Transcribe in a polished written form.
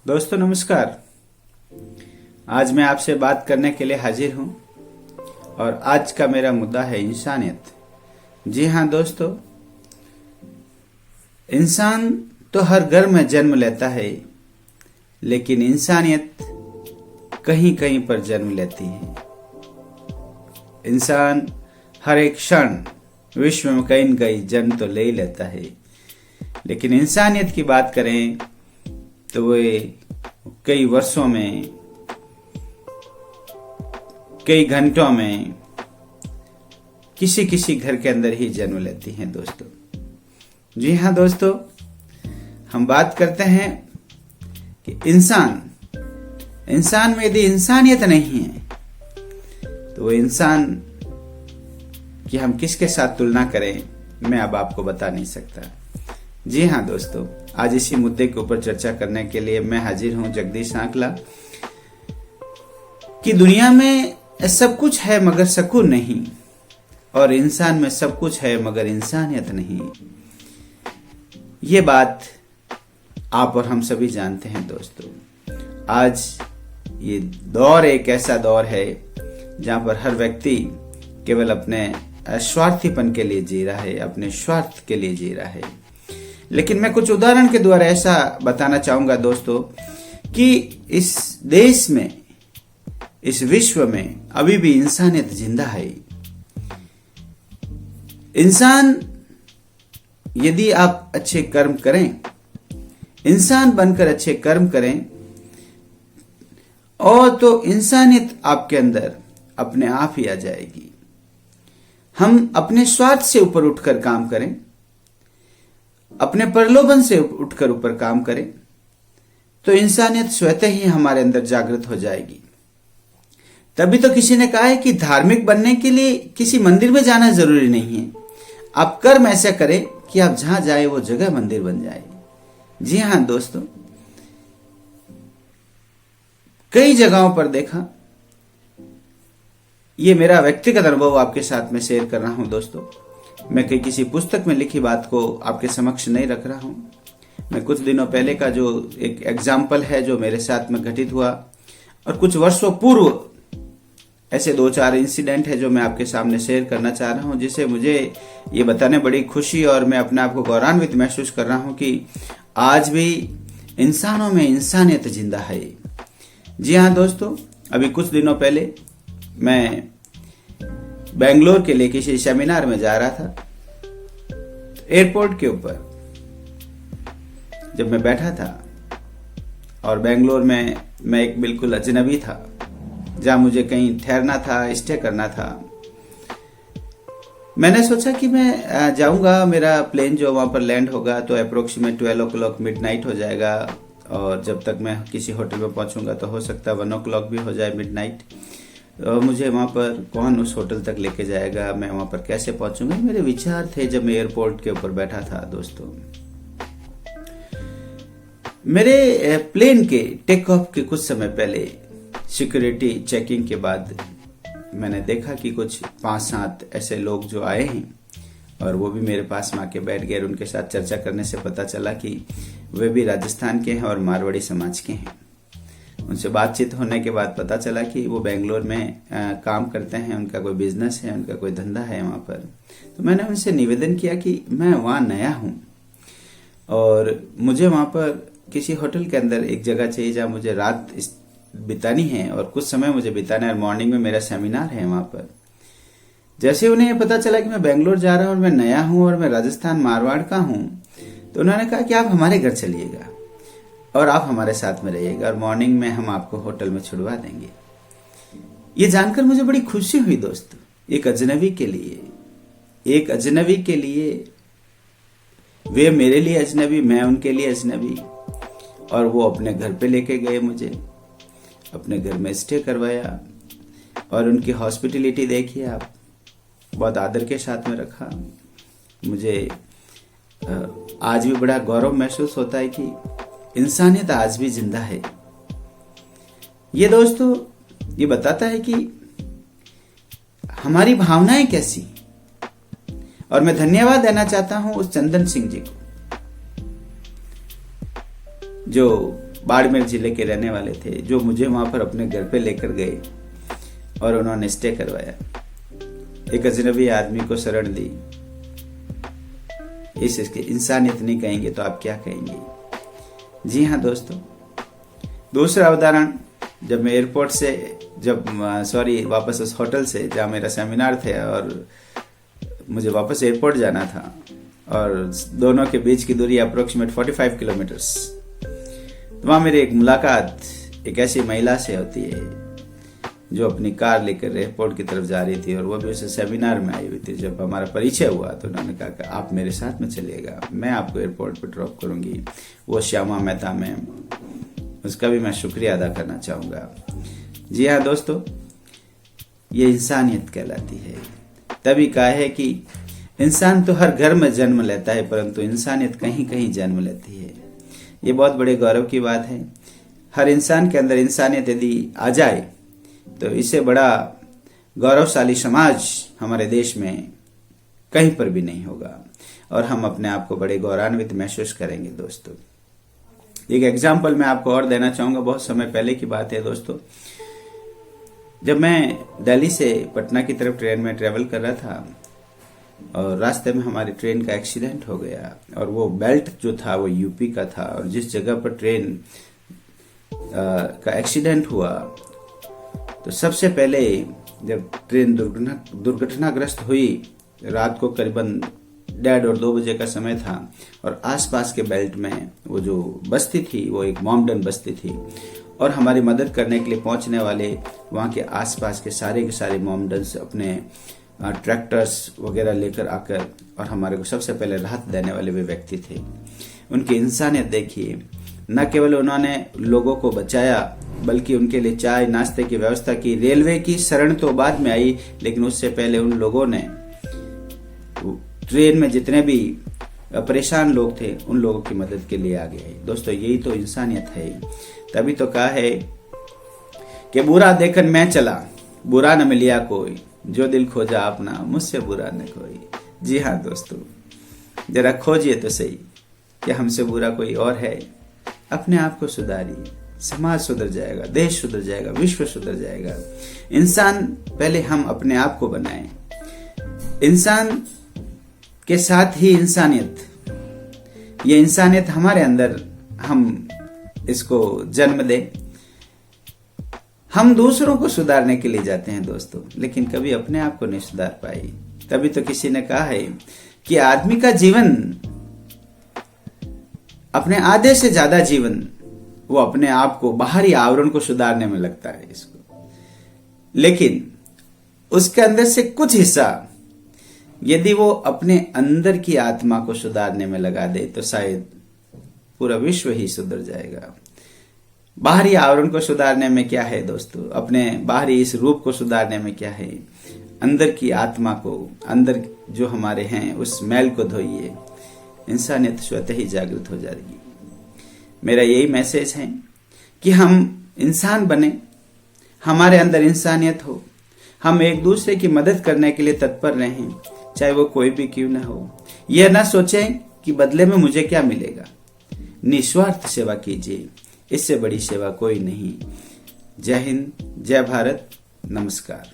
दोस्तों नमस्कार। आज मैं आपसे बात करने के लिए हाजिर हूं और आज का मेरा मुद्दा है इंसानियत। जी हां दोस्तों, इंसान तो हर घर में जन्म लेता है, लेकिन इंसानियत कहीं कहीं पर जन्म लेती है। इंसान हर एक क्षण विश्व में कहीं न कहीं जन्म तो ले ही लेता है, लेकिन इंसानियत की बात करें तो वे कई वर्षों में, कई घंटों में किसी किसी घर के अंदर ही जन्म लेती हैं दोस्तों। जी हाँ दोस्तों, हम बात करते हैं कि इंसान में यदि इंसानियत नहीं है तो वो इंसान की हम किसके साथ तुलना करें, मैं अब आपको बता नहीं सकता। जी हाँ दोस्तों, आज इसी मुद्दे के ऊपर चर्चा करने के लिए मैं हाजिर हूं जगदीश सांकला। कि दुनिया में सब कुछ है मगर सुकून नहीं, और इंसान में सब कुछ है मगर इंसानियत नहीं। ये बात आप और हम सभी जानते हैं दोस्तों। आज ये दौर एक ऐसा दौर है जहां पर हर व्यक्ति केवल अपने स्वार्थीपन के लिए जी रहा है, अपने स्वार्थ के लिए जी रहा है। लेकिन मैं कुछ उदाहरण के द्वारा ऐसा बताना चाहूंगा दोस्तों कि इस देश में, इस विश्व में अभी भी इंसानियत जिंदा है। इंसान, यदि आप अच्छे कर्म करें, इंसान बनकर अच्छे कर्म करें, और तो इंसानियत आपके अंदर अपने आप ही आ जाएगी। हम अपने स्वार्थ से ऊपर उठकर काम करें, अपने प्रलोभन से उठकर ऊपर काम करें, तो इंसानियत स्वतः ही हमारे अंदर जागृत हो जाएगी। तभी तो किसी ने कहा है कि धार्मिक बनने के लिए किसी मंदिर में जाना जरूरी नहीं है। आप कर्म ऐसा करें कि आप जहां जाए वो जगह मंदिर बन जाए। जी हां दोस्तों, कई जगहों पर देखा, ये मेरा व्यक्तिगत अनुभव आपके साथ में शेयर कर रहा हूं दोस्तों। मैं कहीं किसी पुस्तक में लिखी बात को आपके समक्ष नहीं रख रहा हूं। मैं कुछ दिनों पहले का जो एक एग्जाम्पल है जो मेरे साथ में घटित हुआ, और कुछ वर्षों पूर्व ऐसे 2-4 इंसिडेंट है जो मैं आपके सामने शेयर करना चाह रहा हूं, जिसे मुझे ये बताने बड़ी खुशी और मैं अपने आप को गौरवान्वित महसूस कर रहा हूं कि आज भी इंसानों में इंसानियत जिंदा है। जी हाँ दोस्तों, अभी कुछ दिनों पहले मैं बेंगलोर के लिए किसी सेमिनार में जा रहा था। एयरपोर्ट के ऊपर जब मैं बैठा था, और बेंगलोर में मैं एक बिल्कुल अजनबी था, जहां मुझे कहीं ठहरना था, स्टे करना था। मैंने सोचा कि मैं जाऊंगा, मेरा प्लेन जो वहां पर लैंड होगा तो अप्रोक्सीमेट 12 o'clock मिडनाइट हो जाएगा, और जब तक मैं किसी होटल में पहुंचूंगा तो हो सकता है 1 o'clock भी हो जाए मिडनाइट। और मुझे वहां पर कौन उस होटल तक लेके जाएगा, मैं वहां पर कैसे पहुंचूंगा, मेरे विचार थे जब मैं एयरपोर्ट के ऊपर बैठा था दोस्तों। मेरे प्लेन के टेक ऑफ के कुछ समय पहले सिक्योरिटी चेकिंग के बाद मैंने देखा कि कुछ 5-7 ऐसे लोग जो आए हैं, और वो भी मेरे पास में आके बैठ गए। उनके साथ चर्चा करने से पता चला कि वे भी राजस्थान के हैं और मारवाड़ी समाज के हैं। उनसे बातचीत होने के बाद पता चला कि वो बेंगलोर में काम करते हैं, उनका कोई बिजनेस है, उनका कोई धंधा है वहां पर। तो मैंने उनसे निवेदन किया कि मैं वहां नया हूं और मुझे वहां पर किसी होटल के अंदर एक जगह चाहिए जहां मुझे रात बितानी है, और कुछ समय मुझे बिताना है, और मॉर्निंग में मेरा सेमिनार है वहां पर। जैसे उन्हें पता चला कि मैं बेंगलोर जा रहा हूं और मैं नया हूं और मैं राजस्थान मारवाड़ का हूं, तो उन्होंने कहा कि आप हमारे घर चलिएगा और आप हमारे साथ में रहिएगा, और मॉर्निंग में हम आपको होटल में छुड़वा देंगे। ये जानकर मुझे बड़ी खुशी हुई दोस्तों। एक अजनबी के लिए वे मेरे लिए अजनबी, मैं उनके लिए अजनबी, और वो अपने घर पे लेके गए, मुझे अपने घर में स्टे करवाया, और उनकी हॉस्पिटलिटी देखिए आप, बहुत आदर के साथ में रखा। मुझे आज भी बड़ा गौरव महसूस होता है कि इंसानियत आज भी जिंदा है। ये दोस्तों ये बताता है कि हमारी भावनाएं कैसी। और मैं धन्यवाद देना चाहता हूं उस चंदन सिंह जी को, जो बाड़मेर जिले के रहने वाले थे, जो मुझे वहां पर अपने घर पे लेकर गए और उन्होंने स्टे करवाया। एक अजनबी आदमी को शरण दी। इसकी इंसानियत नहीं कहेंगे तो आप क्या कहेंगे? जी हाँ दोस्तों। दूसरा उदाहरण, जब मैं एयरपोर्ट से वापस उस होटल से जहाँ मेरा सेमिनार थे और मुझे वापस एयरपोर्ट जाना था और दोनों के बीच की दूरी अप्रोक्सीमेट 45 किलोमीटर्स, तो वहाँ मेरी एक मुलाकात एक ऐसी महिला से होती है जो अपनी कार लेकर एयरपोर्ट की तरफ जा रही थी और वो भी उस सेमिनार में आई हुई थी। जब हमारा परिचय हुआ तो उन्होंने कहा कि आप मेरे साथ में चलिएगा, मैं आपको एयरपोर्ट पर ड्रॉप करूंगी। वो श्यामा मेहता मैम, उसका भी मैं शुक्रिया अदा करना चाहूंगा। जी हाँ दोस्तों, ये इंसानियत कहलाती है। तभी कहा है कि इंसान तो हर घर में जन्म लेता है, परंतु इंसानियत कहीं कहीं जन्म लेती है। ये बहुत बड़े गौरव की बात है। हर इंसान के अंदर इंसानियत यदि आ जाए तो इससे बड़ा गौरवशाली समाज हमारे देश में कहीं पर भी नहीं होगा और हम अपने आप को बड़े गौरवान्वित महसूस करेंगे। दोस्तों, एक एग्जाम्पल मैं आपको और देना चाहूंगा। बहुत समय पहले की बात है दोस्तों, जब मैं दिल्ली से पटना की तरफ ट्रेन में ट्रेवल कर रहा था और रास्ते में हमारी ट्रेन का एक्सीडेंट हो गया और वो बेल्ट जो था वो यूपी का था और जिस जगह पर ट्रेन का एक्सीडेंट हुआ तो सबसे पहले जब ट्रेन दुर्घटनाग्रस्त हुई, रात को करीबन 1:30 और 2 बजे का समय था और आसपास के बेल्ट में वो जो बस्ती थी वो एक मॉमडन बस्ती थी और हमारी मदद करने के लिए पहुंचने वाले वहां के आसपास के सारे मॉमडन्स अपने ट्रैक्टर्स वगैरह लेकर आकर और हमारे को सबसे पहले राहत देने वाले वे व्यक्ति थे। उनकी इंसानियत देखिए, न केवल उन्होंने लोगों को बचाया बल्कि उनके लिए चाय नाश्ते की व्यवस्था की। रेलवे की शरण तो बाद में आई, लेकिन उससे पहले उन लोगों ने ट्रेन में जितने भी परेशान लोग थे उन लोगों की मदद के लिए आ गए। दोस्तों, यही तो इंसानियत है। तभी तो कहा है कि बुरा देखकर मैं चला, बुरा न मिलिया कोई, जो दिल खोजा अपना, मुझसे बुरा न कोई। जी हाँ दोस्तों, जरा खोजिए तो सही कि हमसे बुरा कोई और है। अपने आप को सुधारिए, समाज सुधर जाएगा, देश सुधर जाएगा, विश्व सुधर जाएगा। इंसान पहले हम अपने आप को बनाएं, इंसान के साथ ही इंसानियत। ये इंसानियत हमारे अंदर हम इसको जन्म दें। हम दूसरों को सुधारने के लिए जाते हैं दोस्तों, लेकिन कभी अपने आप को नहीं सुधार पाए। तभी तो किसी ने कहा है कि आदमी का जीवन, अपने आधे से ज्यादा जीवन वो अपने आप को, बाहरी आवरण को सुधारने में लगता है इसको, लेकिन उसके अंदर से कुछ हिस्सा यदि वो अपने अंदर की आत्मा को सुधारने में लगा दे तो शायद पूरा विश्व ही सुधर जाएगा। बाहरी आवरण को सुधारने में क्या है दोस्तों, अपने बाहरी इस रूप को सुधारने में क्या है, अंदर की आत्मा को, अंदर जो हमारे हैं उस मैल को धोइए, इंसानियत स्वतः ही जागृत हो जाएगी। मेरा यही मैसेज है कि हम इंसान बने, हमारे अंदर इंसानियत हो, हम एक दूसरे की मदद करने के लिए तत्पर रहें, चाहे वो कोई भी क्यों ना हो। यह ना सोचें कि बदले में मुझे क्या मिलेगा। निस्वार्थ सेवा कीजिए, इससे बड़ी सेवा कोई नहीं। जय हिंद, जय भारत, नमस्कार।